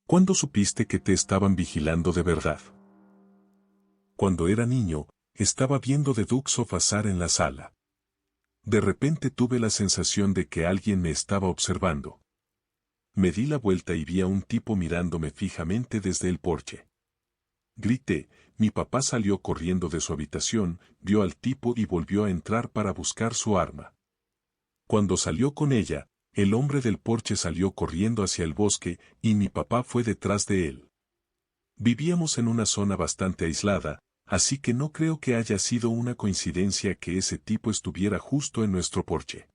¿Cuándo supiste que te estaban vigilando de verdad? Cuando era niño, estaba viendo The Dukes of Hazzard en la sala. De repente tuve la sensación de que alguien me estaba observando. Me di la vuelta y vi a un tipo mirándome fijamente desde el porche. Grité, mi papá salió corriendo de su habitación, vio al tipo y volvió a entrar para buscar su arma. Cuando salió con ella, el hombre del porche salió corriendo hacia el bosque y mi papá fue detrás de él. Vivíamos en una zona bastante aislada, así que no creo que haya sido una coincidencia que ese tipo estuviera justo en nuestro porche.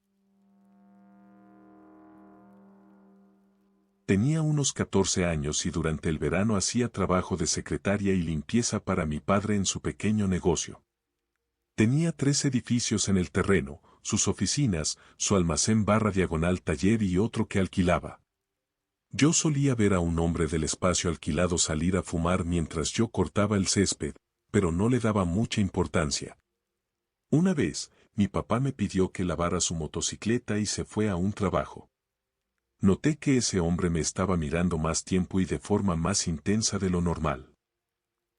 Tenía unos 14 años y durante el verano hacía trabajo de secretaria y limpieza para mi padre en su pequeño negocio. Tenía 3 edificios en el terreno, sus oficinas, su almacén / diagonal taller y otro que alquilaba. Yo solía ver a un hombre del espacio alquilado salir a fumar mientras yo cortaba el césped, pero no le daba mucha importancia. Una vez, mi papá me pidió que lavara su motocicleta y se fue a un trabajo. Noté que ese hombre me estaba mirando más tiempo y de forma más intensa de lo normal.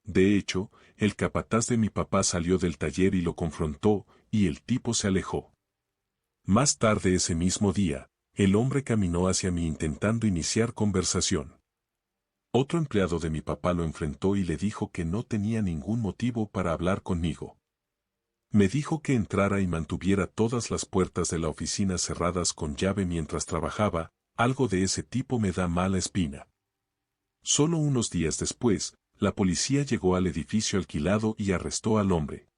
De hecho, el capataz de mi papá salió del taller y lo confrontó, y el tipo se alejó. Más tarde ese mismo día, el hombre caminó hacia mí intentando iniciar conversación. Otro empleado de mi papá lo enfrentó y le dijo que no tenía ningún motivo para hablar conmigo. Me dijo que entrara y mantuviera todas las puertas de la oficina cerradas con llave mientras trabajaba. Algo de ese tipo me da mala espina. Solo unos días después, la policía llegó al edificio alquilado y arrestó al hombre.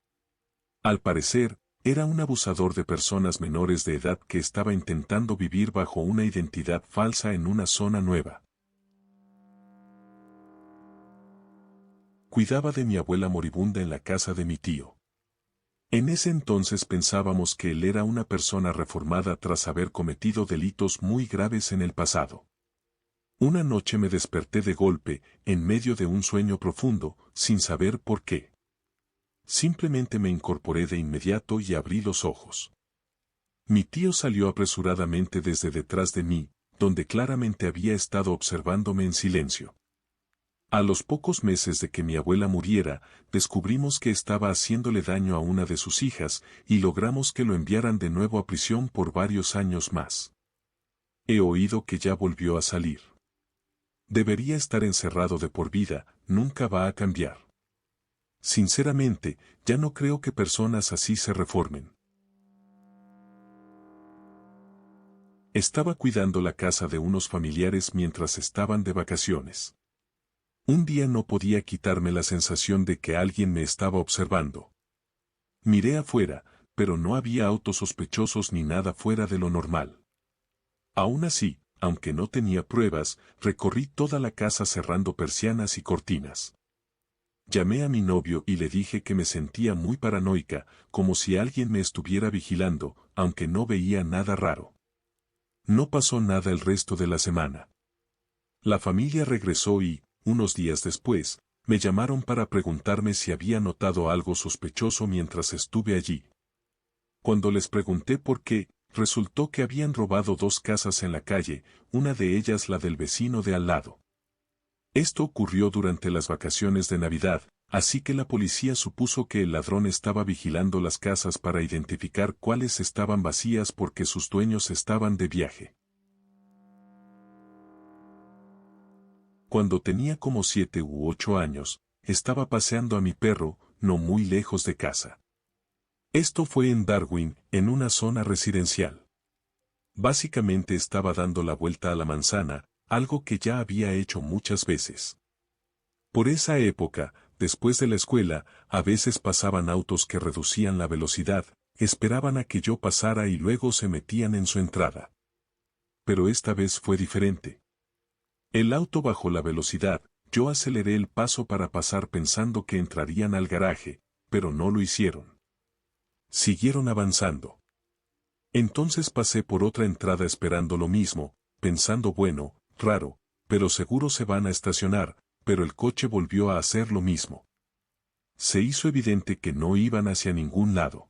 Al parecer, era un abusador de personas menores de edad que estaba intentando vivir bajo una identidad falsa en una zona nueva. Cuidaba de mi abuela moribunda en la casa de mi tío. En ese entonces pensábamos que él era una persona reformada tras haber cometido delitos muy graves en el pasado. Una noche me desperté de golpe, en medio de un sueño profundo, sin saber por qué. Simplemente me incorporé de inmediato y abrí los ojos. Mi tío salió apresuradamente desde detrás de mí, donde claramente había estado observándome en silencio. A los pocos meses de que mi abuela muriera, descubrimos que estaba haciéndole daño a una de sus hijas, y logramos que lo enviaran de nuevo a prisión por varios años más. He oído que ya volvió a salir. Debería estar encerrado de por vida, nunca va a cambiar. Sinceramente, ya no creo que personas así se reformen. Estaba cuidando la casa de unos familiares mientras estaban de vacaciones. Un día no podía quitarme la sensación de que alguien me estaba observando. Miré afuera, pero no había autos sospechosos ni nada fuera de lo normal. Aún así, aunque no tenía pruebas, recorrí toda la casa cerrando persianas y cortinas. Llamé a mi novio y le dije que me sentía muy paranoica, como si alguien me estuviera vigilando, aunque no veía nada raro. No pasó nada el resto de la semana. La familia regresó y, unos días después, me llamaron para preguntarme si había notado algo sospechoso mientras estuve allí. Cuando les pregunté por qué, resultó que habían robado 2 casas en la calle, una de ellas la del vecino de al lado. Esto ocurrió durante las vacaciones de Navidad, así que la policía supuso que el ladrón estaba vigilando las casas para identificar cuáles estaban vacías porque sus dueños estaban de viaje. Cuando tenía como 7 u 8 años, estaba paseando a mi perro, no muy lejos de casa. Esto fue en Darwin, en una zona residencial. Básicamente estaba dando la vuelta a la manzana, algo que ya había hecho muchas veces. Por esa época, después de la escuela, a veces pasaban autos que reducían la velocidad, esperaban a que yo pasara y luego se metían en su entrada. Pero esta vez fue diferente. El auto bajó la velocidad, yo aceleré el paso para pasar pensando que entrarían al garaje, pero no lo hicieron. Siguieron avanzando. Entonces pasé por otra entrada esperando lo mismo, pensando bueno, raro, pero seguro se van a estacionar, pero el coche volvió a hacer lo mismo. Se hizo evidente que no iban hacia ningún lado.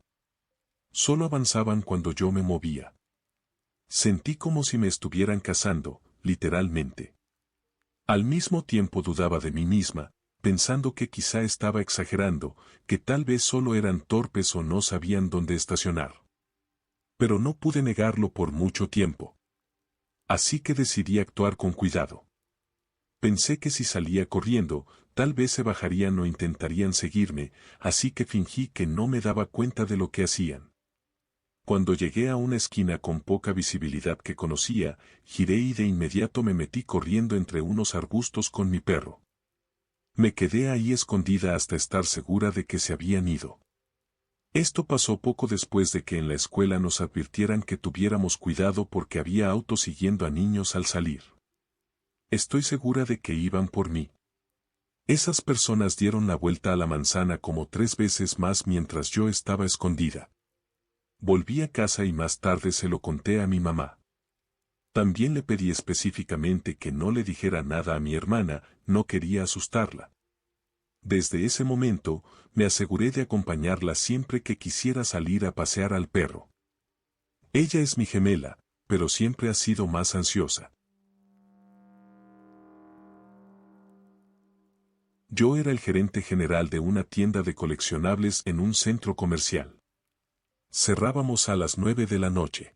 Solo avanzaban cuando yo me movía. Sentí como si me estuvieran cazando, literalmente. Al mismo tiempo dudaba de mí misma, pensando que quizá estaba exagerando, que tal vez solo eran torpes o no sabían dónde estacionar. Pero no pude negarlo por mucho tiempo. Así que decidí actuar con cuidado. Pensé que si salía corriendo, tal vez se bajarían o intentarían seguirme, así que fingí que no me daba cuenta de lo que hacían. Cuando llegué a una esquina con poca visibilidad que conocía, giré y de inmediato me metí corriendo entre unos arbustos con mi perro. Me quedé ahí escondida hasta estar segura de que se habían ido. Esto pasó poco después de que en la escuela nos advirtieran que tuviéramos cuidado porque había autos siguiendo a niños al salir. Estoy segura de que iban por mí. Esas personas dieron la vuelta a la manzana como 3 veces más mientras yo estaba escondida. Volví a casa y más tarde se lo conté a mi mamá. También le pedí específicamente que no le dijera nada a mi hermana, no quería asustarla. Desde ese momento, me aseguré de acompañarla siempre que quisiera salir a pasear al perro. Ella es mi gemela, pero siempre ha sido más ansiosa. Yo era el gerente general de una tienda de coleccionables en un centro comercial. Cerrábamos a las 9 de la noche.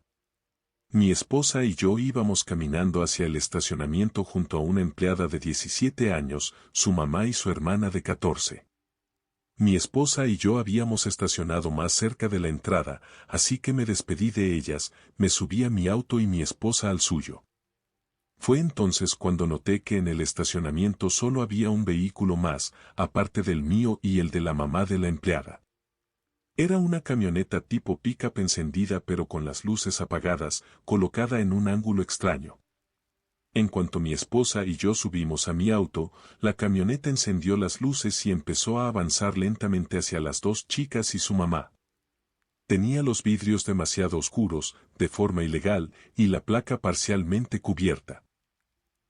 Mi esposa y yo íbamos caminando hacia el estacionamiento junto a una empleada de 17 años, su mamá y su hermana de 14. Mi esposa y yo habíamos estacionado más cerca de la entrada, así que me despedí de ellas, me subí a mi auto y mi esposa al suyo. Fue entonces cuando noté que en el estacionamiento solo había un vehículo más, aparte del mío y el de la mamá de la empleada. Era una camioneta tipo pick-up encendida pero con las luces apagadas, colocada en un ángulo extraño. En cuanto mi esposa y yo subimos a mi auto, la camioneta encendió las luces y empezó a avanzar lentamente hacia las 2 chicas y su mamá. Tenía los vidrios demasiado oscuros, de forma ilegal, y la placa parcialmente cubierta.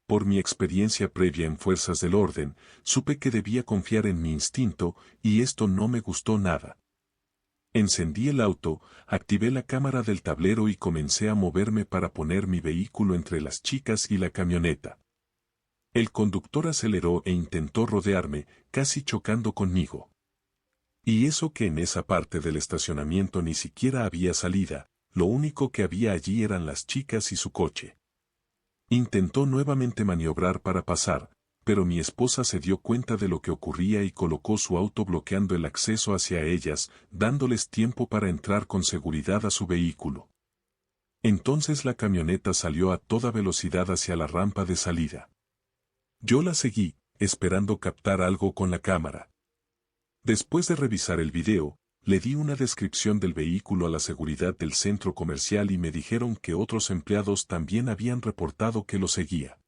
Por mi experiencia previa en fuerzas del orden, supe que debía confiar en mi instinto, y esto no me gustó nada. Encendí el auto, activé la cámara del tablero y comencé a moverme para poner mi vehículo entre las chicas y la camioneta. El conductor aceleró e intentó rodearme, casi chocando conmigo. Y eso que en esa parte del estacionamiento ni siquiera había salida, lo único que había allí eran las chicas y su coche. Intentó nuevamente maniobrar para pasar, pero mi esposa se dio cuenta de lo que ocurría y colocó su auto bloqueando el acceso hacia ellas, dándoles tiempo para entrar con seguridad a su vehículo. Entonces la camioneta salió a toda velocidad hacia la rampa de salida. Yo la seguí, esperando captar algo con la cámara. Después de revisar el video, le di una descripción del vehículo a la seguridad del centro comercial y me dijeron que otros empleados también habían reportado que lo seguía.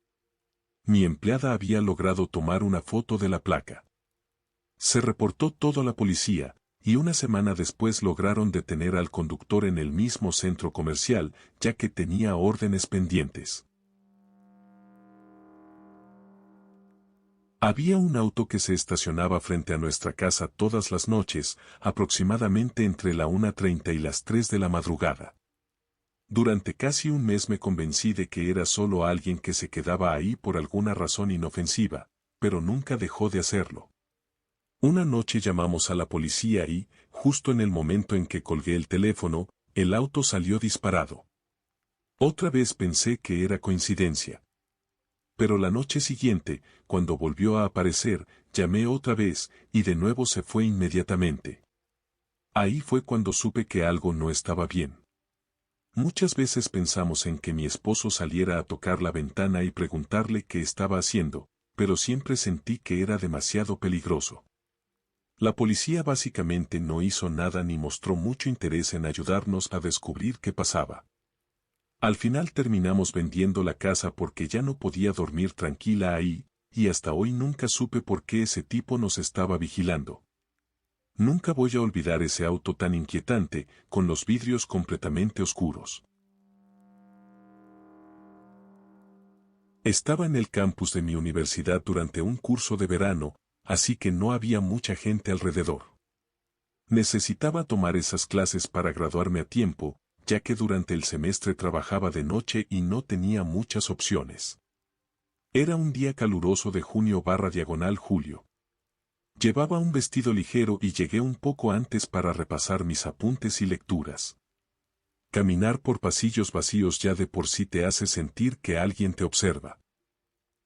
Mi empleada había logrado tomar una foto de la placa. Se reportó todo a la policía, y una semana después lograron detener al conductor en el mismo centro comercial, ya que tenía órdenes pendientes. Había un auto que se estacionaba frente a nuestra casa todas las noches, aproximadamente entre la 1:30 y las 3 de la madrugada. Durante casi un mes me convencí de que era solo alguien que se quedaba ahí por alguna razón inofensiva, pero nunca dejó de hacerlo. Una noche llamamos a la policía y, justo en el momento en que colgué el teléfono, el auto salió disparado. Otra vez pensé que era coincidencia. Pero la noche siguiente, cuando volvió a aparecer, llamé otra vez, y de nuevo se fue inmediatamente. Ahí fue cuando supe que algo no estaba bien. Muchas veces pensamos en que mi esposo saliera a tocar la ventana y preguntarle qué estaba haciendo, pero siempre sentí que era demasiado peligroso. La policía básicamente no hizo nada ni mostró mucho interés en ayudarnos a descubrir qué pasaba. Al final terminamos vendiendo la casa porque ya no podía dormir tranquila ahí, y hasta hoy nunca supe por qué ese tipo nos estaba vigilando. Nunca voy a olvidar ese auto tan inquietante, con los vidrios completamente oscuros. Estaba en el campus de mi universidad durante un curso de verano, así que no había mucha gente alrededor. Necesitaba tomar esas clases para graduarme a tiempo, ya que durante el semestre trabajaba de noche y no tenía muchas opciones. Era un día caluroso de junio/julio. Llevaba un vestido ligero y llegué un poco antes para repasar mis apuntes y lecturas. Caminar por pasillos vacíos ya de por sí te hace sentir que alguien te observa.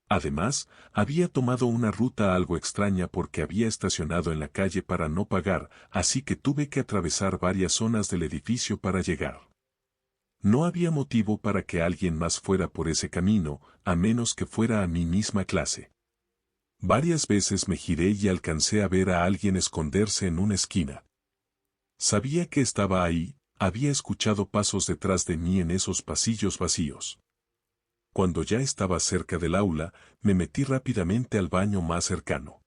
Además, había tomado una ruta algo extraña porque había estacionado en la calle para no pagar, así que tuve que atravesar varias zonas del edificio para llegar. No había motivo para que alguien más fuera por ese camino, a menos que fuera a mi misma clase. Varias veces me giré y alcancé a ver a alguien esconderse en una esquina. Sabía que estaba ahí, había escuchado pasos detrás de mí en esos pasillos vacíos. Cuando ya estaba cerca del aula, me metí rápidamente al baño más cercano.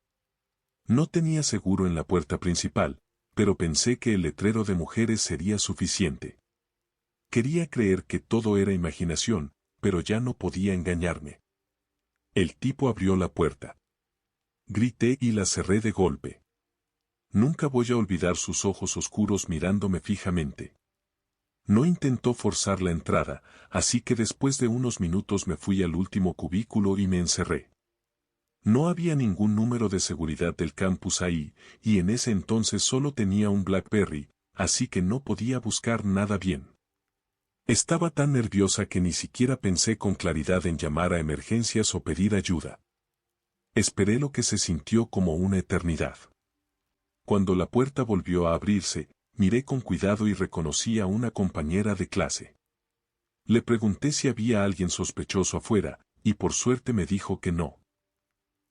No tenía seguro en la puerta principal, pero pensé que el letrero de mujeres sería suficiente. Quería creer que todo era imaginación, pero ya no podía engañarme. El tipo abrió la puerta. Grité y la cerré de golpe. Nunca voy a olvidar sus ojos oscuros mirándome fijamente. No intentó forzar la entrada, así que después de unos minutos me fui al último cubículo y me encerré. No había ningún número de seguridad del campus ahí, y en ese entonces solo tenía un BlackBerry, así que no podía buscar nada bien. Estaba tan nerviosa que ni siquiera pensé con claridad en llamar a emergencias o pedir ayuda. Esperé lo que se sintió como una eternidad. Cuando la puerta volvió a abrirse, miré con cuidado y reconocí a una compañera de clase. Le pregunté si había alguien sospechoso afuera, y por suerte me dijo que no.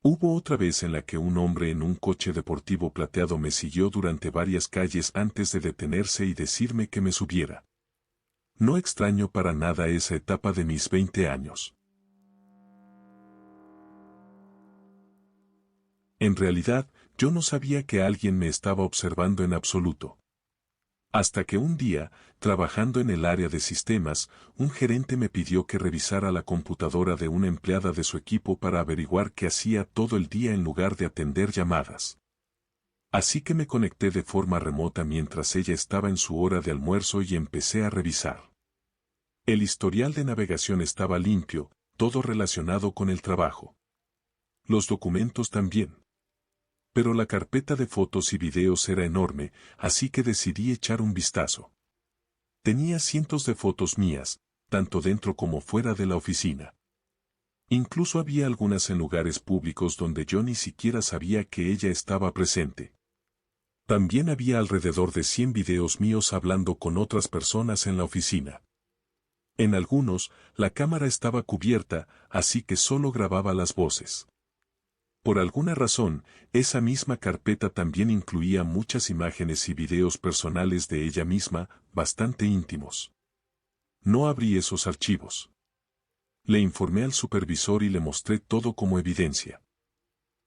Hubo otra vez en la que un hombre en un coche deportivo plateado me siguió durante varias calles antes de detenerse y decirme que me subiera. No extraño para nada esa etapa de mis 20 años. En realidad, yo no sabía que alguien me estaba observando en absoluto. Hasta que un día, trabajando en el área de sistemas, un gerente me pidió que revisara la computadora de una empleada de su equipo para averiguar qué hacía todo el día en lugar de atender llamadas. Así que me conecté de forma remota mientras ella estaba en su hora de almuerzo y empecé a revisar. El historial de navegación estaba limpio, todo relacionado con el trabajo. Los documentos también. Pero la carpeta de fotos y videos era enorme, así que decidí echar un vistazo. Tenía cientos de fotos mías, tanto dentro como fuera de la oficina. Incluso había algunas en lugares públicos donde yo ni siquiera sabía que ella estaba presente. También había alrededor de 100 videos míos hablando con otras personas en la oficina. En algunos, la cámara estaba cubierta, así que solo grababa las voces. Por alguna razón, esa misma carpeta también incluía muchas imágenes y videos personales de ella misma, bastante íntimos. No abrí esos archivos. Le informé al supervisor y le mostré todo como evidencia.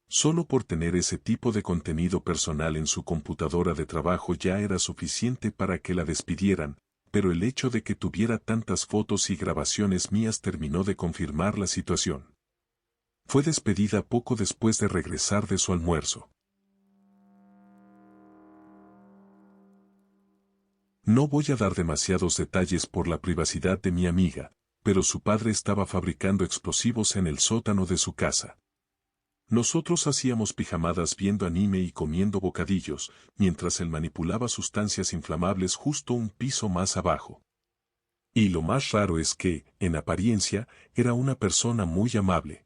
Solo por tener ese tipo de contenido personal en su computadora de trabajo ya era suficiente para que la despidieran, pero el hecho de que tuviera tantas fotos y grabaciones mías terminó de confirmar la situación. Fue despedida poco después de regresar de su almuerzo. No voy a dar demasiados detalles por la privacidad de mi amiga, pero su padre estaba fabricando explosivos en el sótano de su casa. Nosotros hacíamos pijamadas viendo anime y comiendo bocadillos, mientras él manipulaba sustancias inflamables justo un piso más abajo. Y lo más raro es que, en apariencia, era una persona muy amable.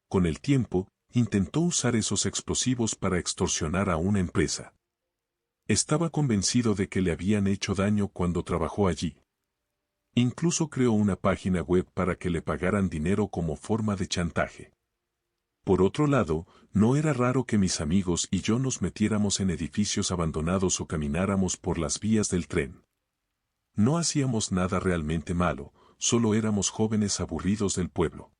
Con el tiempo, intentó usar esos explosivos para extorsionar a una empresa. Estaba convencido de que le habían hecho daño cuando trabajó allí. Incluso creó una página web para que le pagaran dinero como forma de chantaje. Por otro lado, no era raro que mis amigos y yo nos metiéramos en edificios abandonados o camináramos por las vías del tren. No hacíamos nada realmente malo, solo éramos jóvenes aburridos del pueblo.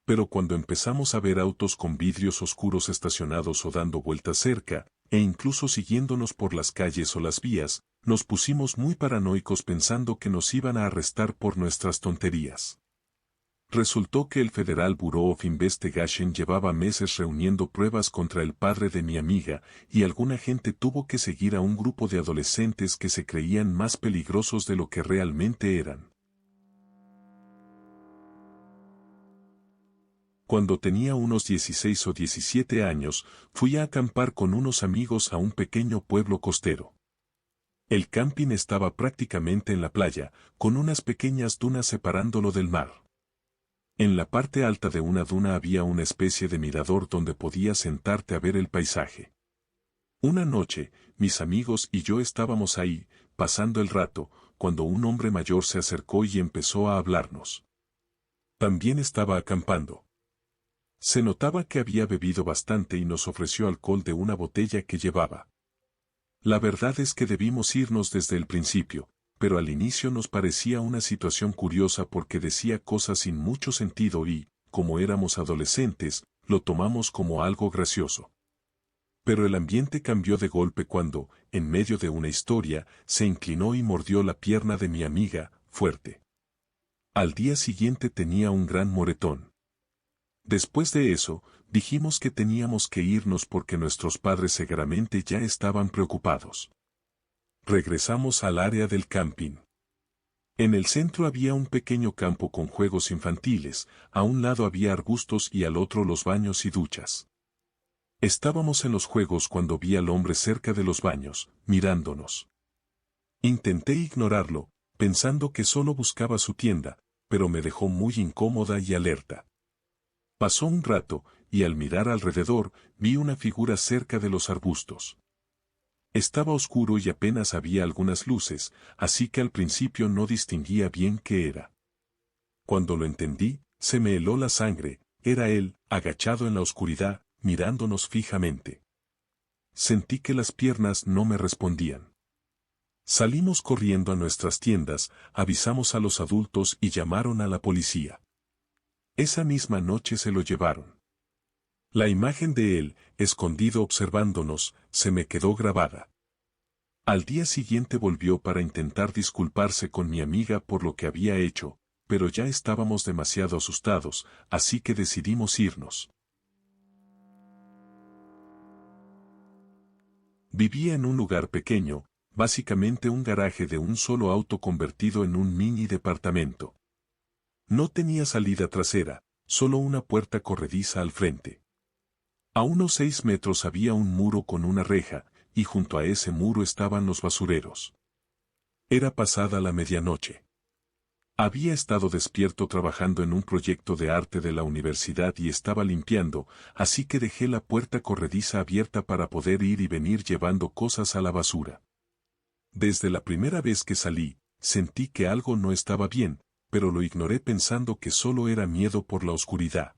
Pero cuando empezamos a ver autos con vidrios oscuros estacionados o dando vueltas cerca, e incluso siguiéndonos por las calles o las vías, nos pusimos muy paranoicos pensando que nos iban a arrestar por nuestras tonterías. Resultó que el Federal Bureau of Investigation llevaba meses reuniendo pruebas contra el padre de mi amiga, y alguna gente tuvo que seguir a un grupo de adolescentes que se creían más peligrosos de lo que realmente eran. Cuando tenía unos 16 o 17 años, fui a acampar con unos amigos a un pequeño pueblo costero. El camping estaba prácticamente en la playa, con unas pequeñas dunas separándolo del mar. En la parte alta de una duna había una especie de mirador donde podías sentarte a ver el paisaje. Una noche, mis amigos y yo estábamos ahí, pasando el rato, cuando un hombre mayor se acercó y empezó a hablarnos. También estaba acampando. Se notaba que había bebido bastante y nos ofreció alcohol de una botella que llevaba. La verdad es que debimos irnos desde el principio, pero al inicio nos parecía una situación curiosa porque decía cosas sin mucho sentido y, como éramos adolescentes, lo tomamos como algo gracioso. Pero el ambiente cambió de golpe cuando, en medio de una historia, se inclinó y mordió la pierna de mi amiga, fuerte. Al día siguiente tenía un gran moretón. Después de eso, dijimos que teníamos que irnos porque nuestros padres seguramente ya estaban preocupados. Regresamos al área del camping. En el centro había un pequeño campo con juegos infantiles, a un lado había arbustos y al otro los baños y duchas. Estábamos en los juegos cuando vi al hombre cerca de los baños, mirándonos. Intenté ignorarlo, pensando que solo buscaba su tienda, pero me dejó muy incómoda y alerta. Pasó un rato, y al mirar alrededor, vi una figura cerca de los arbustos. Estaba oscuro y apenas había algunas luces, así que al principio no distinguía bien qué era. Cuando lo entendí, se me heló la sangre, era él, agachado en la oscuridad, mirándonos fijamente. Sentí que las piernas no me respondían. Salimos corriendo a nuestras tiendas, avisamos a los adultos y llamaron a la policía. Esa misma noche se lo llevaron. La imagen de él, escondido observándonos, se me quedó grabada. Al día siguiente volvió para intentar disculparse con mi amiga por lo que había hecho, pero ya estábamos demasiado asustados, así que decidimos irnos. Vivía en un lugar pequeño, básicamente un garaje de un solo auto convertido en un mini departamento. No tenía salida trasera, solo una puerta corrediza al frente. A unos 6 metros había un muro con una reja, y junto a ese muro estaban los basureros. Era pasada la medianoche. Había estado despierto trabajando en un proyecto de arte de la universidad y estaba limpiando, así que dejé la puerta corrediza abierta para poder ir y venir llevando cosas a la basura. Desde la primera vez que salí, sentí que algo no estaba bien, pero lo ignoré pensando que solo era miedo por la oscuridad.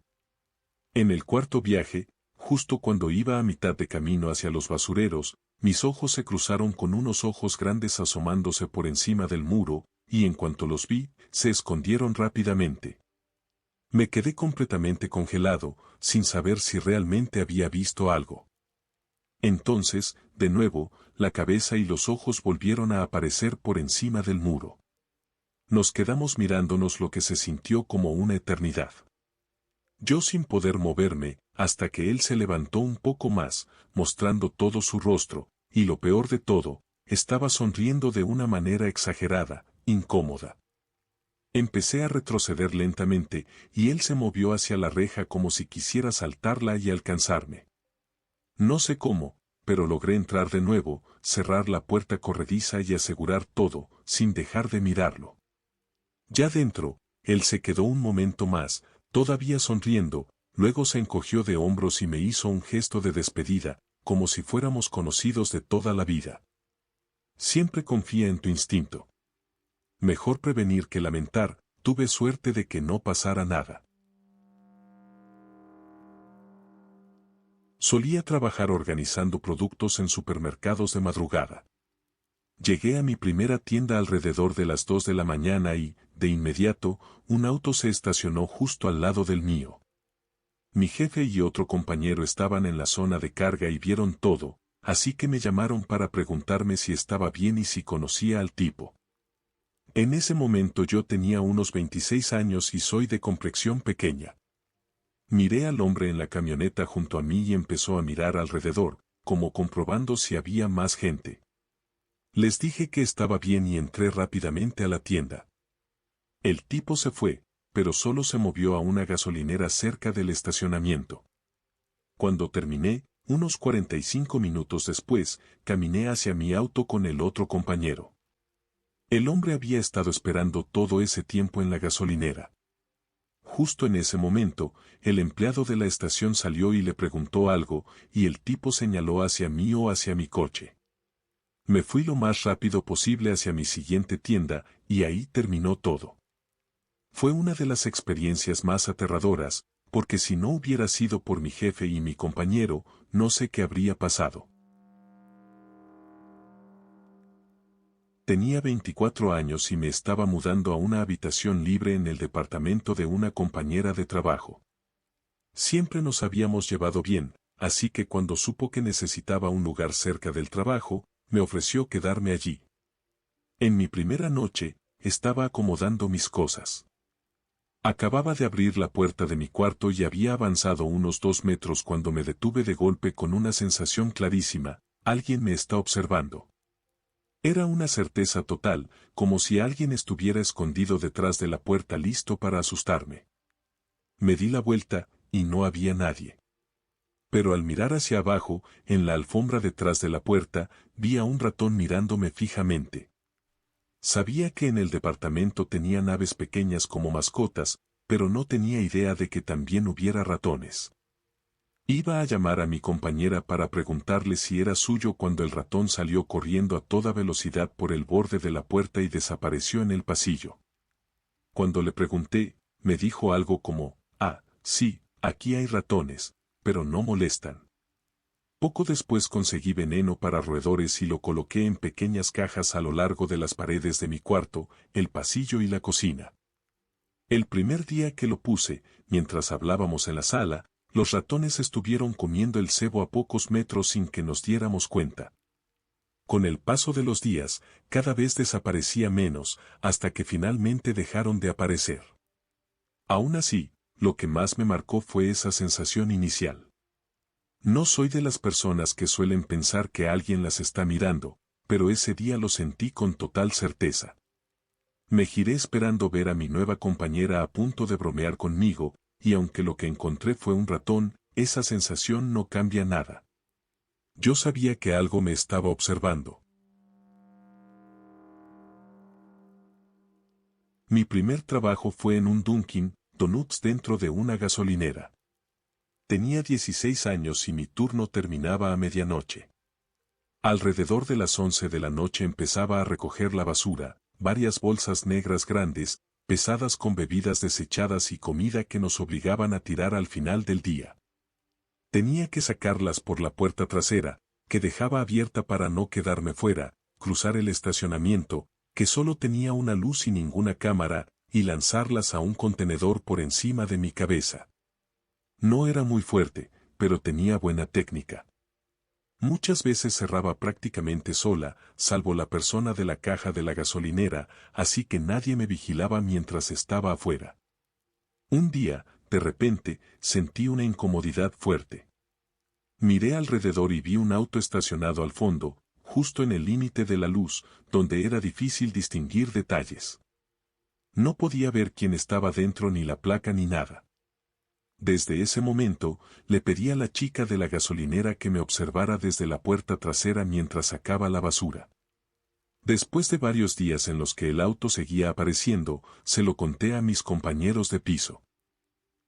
En el cuarto viaje, justo cuando iba a mitad de camino hacia los basureros, mis ojos se cruzaron con unos ojos grandes asomándose por encima del muro, y en cuanto los vi, se escondieron rápidamente. Me quedé completamente congelado, sin saber si realmente había visto algo. Entonces, de nuevo, la cabeza y los ojos volvieron a aparecer por encima del muro. Nos quedamos mirándonos lo que se sintió como una eternidad. Yo sin poder moverme, hasta que él se levantó un poco más, mostrando todo su rostro, y lo peor de todo, estaba sonriendo de una manera exagerada, incómoda. Empecé a retroceder lentamente, y él se movió hacia la reja como si quisiera saltarla y alcanzarme. No sé cómo, pero logré entrar de nuevo, cerrar la puerta corrediza y asegurar todo, sin dejar de mirarlo. Ya dentro, él se quedó un momento más, todavía sonriendo, luego se encogió de hombros y me hizo un gesto de despedida, como si fuéramos conocidos de toda la vida. Siempre confía en tu instinto. Mejor prevenir que lamentar, tuve suerte de que no pasara nada. Solía trabajar organizando productos en supermercados de madrugada. Llegué a mi primera tienda alrededor de las 2 de la mañana y, de inmediato, un auto se estacionó justo al lado del mío. Mi jefe y otro compañero estaban en la zona de carga y vieron todo, así que me llamaron para preguntarme si estaba bien y si conocía al tipo. En ese momento yo tenía unos 26 años y soy de complexión pequeña. Miré al hombre en la camioneta junto a mí y empezó a mirar alrededor, como comprobando si había más gente. Les dije que estaba bien y entré rápidamente a la tienda. El tipo se fue, pero solo se movió a una gasolinera cerca del estacionamiento. Cuando terminé, unos 45 minutos después, caminé hacia mi auto con el otro compañero. El hombre había estado esperando todo ese tiempo en la gasolinera. Justo en ese momento, el empleado de la estación salió y le preguntó algo, y el tipo señaló hacia mí o hacia mi coche. Me fui lo más rápido posible hacia mi siguiente tienda, y ahí terminó todo. Fue una de las experiencias más aterradoras, porque si no hubiera sido por mi jefe y mi compañero, no sé qué habría pasado. Tenía 24 años y me estaba mudando a una habitación libre en el departamento de una compañera de trabajo. Siempre nos habíamos llevado bien, así que cuando supo que necesitaba un lugar cerca del trabajo, me ofreció quedarme allí. En mi primera noche, estaba acomodando mis cosas. Acababa de abrir la puerta de mi cuarto y había avanzado unos 2 metros cuando me detuve de golpe con una sensación clarísima: alguien me está observando. Era una certeza total, como si alguien estuviera escondido detrás de la puerta listo para asustarme. Me di la vuelta, y no había nadie. Pero al mirar hacia abajo, en la alfombra detrás de la puerta, vi a un ratón mirándome fijamente. Sabía que en el departamento tenían aves pequeñas como mascotas, pero no tenía idea de que también hubiera ratones. Iba a llamar a mi compañera para preguntarle si era suyo cuando el ratón salió corriendo a toda velocidad por el borde de la puerta y desapareció en el pasillo. Cuando le pregunté, me dijo algo como: «Ah, sí, aquí hay ratones, pero no molestan». Poco después conseguí veneno para roedores y lo coloqué en pequeñas cajas a lo largo de las paredes de mi cuarto, el pasillo y la cocina. El primer día que lo puse, mientras hablábamos en la sala, los ratones estuvieron comiendo el cebo a pocos metros sin que nos diéramos cuenta. Con el paso de los días, cada vez desaparecía menos, hasta que finalmente dejaron de aparecer. Aún así, lo que más me marcó fue esa sensación inicial. No soy de las personas que suelen pensar que alguien las está mirando, pero ese día lo sentí con total certeza. Me giré esperando ver a mi nueva compañera a punto de bromear conmigo, y aunque lo que encontré fue un ratón, esa sensación no cambia nada. Yo sabía que algo me estaba observando. Mi primer trabajo fue en un Dunkin' Donuts dentro de una gasolinera. Tenía 16 años y mi turno terminaba a medianoche. Alrededor de las 11 de la noche empezaba a recoger la basura, varias bolsas negras grandes, pesadas con bebidas desechadas y comida que nos obligaban a tirar al final del día. Tenía que sacarlas por la puerta trasera, que dejaba abierta para no quedarme fuera, cruzar el estacionamiento, que solo tenía una luz y ninguna cámara, y lanzarlas a un contenedor por encima de mi cabeza. No era muy fuerte, pero tenía buena técnica. Muchas veces cerraba prácticamente sola, salvo la persona de la caja de la gasolinera, así que nadie me vigilaba mientras estaba afuera. Un día, de repente, sentí una incomodidad fuerte. Miré alrededor y vi un auto estacionado al fondo, justo en el límite de la luz, donde era difícil distinguir detalles. No podía ver quién estaba dentro, ni la placa ni nada. Desde ese momento, le pedí a la chica de la gasolinera que me observara desde la puerta trasera mientras sacaba la basura. Después de varios días en los que el auto seguía apareciendo, se lo conté a mis compañeros de piso.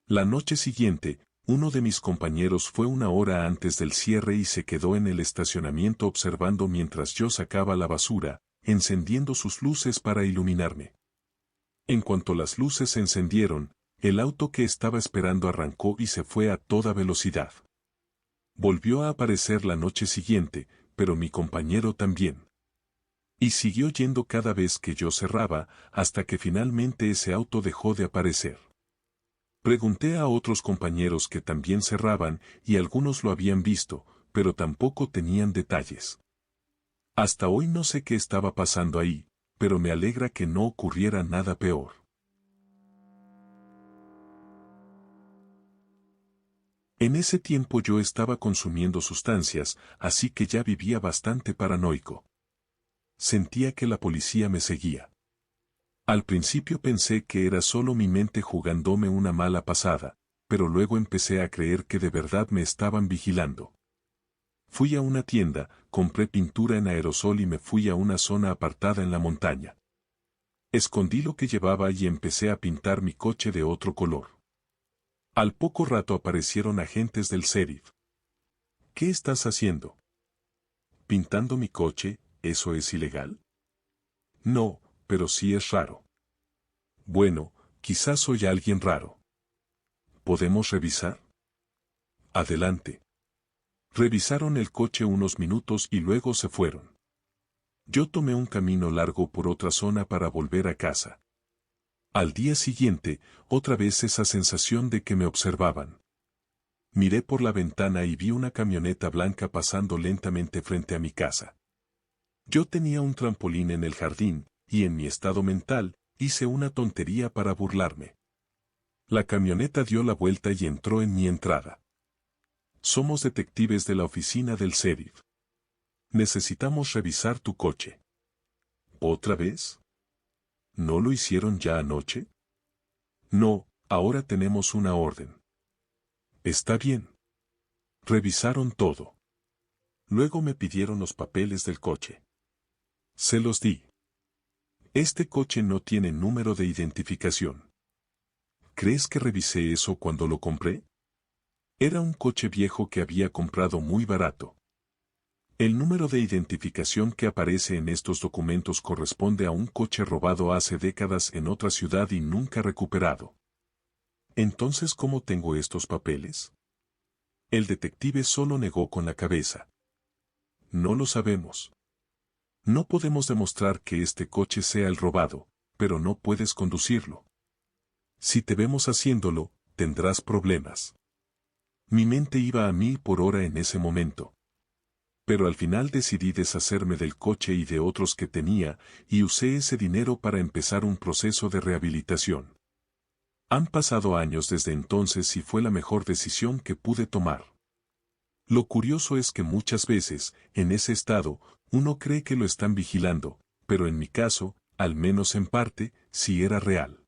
La noche siguiente, uno de mis compañeros fue una hora antes del cierre y se quedó en el estacionamiento observando mientras yo sacaba la basura, encendiendo sus luces para iluminarme. En cuanto las luces se encendieron, el auto que estaba esperando arrancó y se fue a toda velocidad. Volvió a aparecer la noche siguiente, pero mi compañero también. Y siguió yendo cada vez que yo cerraba, hasta que finalmente ese auto dejó de aparecer. Pregunté a otros compañeros que también cerraban y algunos lo habían visto, pero tampoco tenían detalles. Hasta hoy no sé qué estaba pasando ahí, pero me alegra que no ocurriera nada peor. En ese tiempo yo estaba consumiendo sustancias, así que ya vivía bastante paranoico. Sentía que la policía me seguía. Al principio pensé que era solo mi mente jugándome una mala pasada, pero luego empecé a creer que de verdad me estaban vigilando. Fui a una tienda, compré pintura en aerosol y me fui a una zona apartada en la montaña. Escondí lo que llevaba y empecé a pintar mi coche de otro color. Al poco rato aparecieron agentes del sheriff. ¿Qué estás haciendo? ¿Pintando mi coche? ¿Eso es ilegal? No, pero sí es raro. Bueno, quizás soy alguien raro. ¿Podemos revisar? Adelante. Revisaron el coche unos minutos y luego se fueron. Yo tomé un camino largo por otra zona para volver a casa. Al día siguiente, otra vez esa sensación de que me observaban. Miré por la ventana y vi una camioneta blanca pasando lentamente frente a mi casa. Yo tenía un trampolín en el jardín, y en mi estado mental, hice una tontería para burlarme. La camioneta dio la vuelta y entró en mi entrada. Somos detectives de la oficina del sheriff. Necesitamos revisar tu coche. ¿Otra vez? ¿No lo hicieron ya anoche? No, ahora tenemos una orden. Está bien. Revisaron todo. Luego me pidieron los papeles del coche. Se los di. Este coche no tiene número de identificación. ¿Crees que revisé eso cuando lo compré? Era un coche viejo que había comprado muy barato. El número de identificación que aparece en estos documentos corresponde a un coche robado hace décadas en otra ciudad y nunca recuperado. Entonces, ¿cómo tengo estos papeles? El detective solo negó con la cabeza. No lo sabemos. No podemos demostrar que este coche sea el robado, pero no puedes conducirlo. Si te vemos haciéndolo, tendrás problemas. Mi mente iba a 1000 por hora en ese momento. Pero al final decidí deshacerme del coche y de otros que tenía, y usé ese dinero para empezar un proceso de rehabilitación. Han pasado años desde entonces y fue la mejor decisión que pude tomar. Lo curioso es que muchas veces, en ese estado, uno cree que lo están vigilando, pero en mi caso, al menos en parte, sí era real.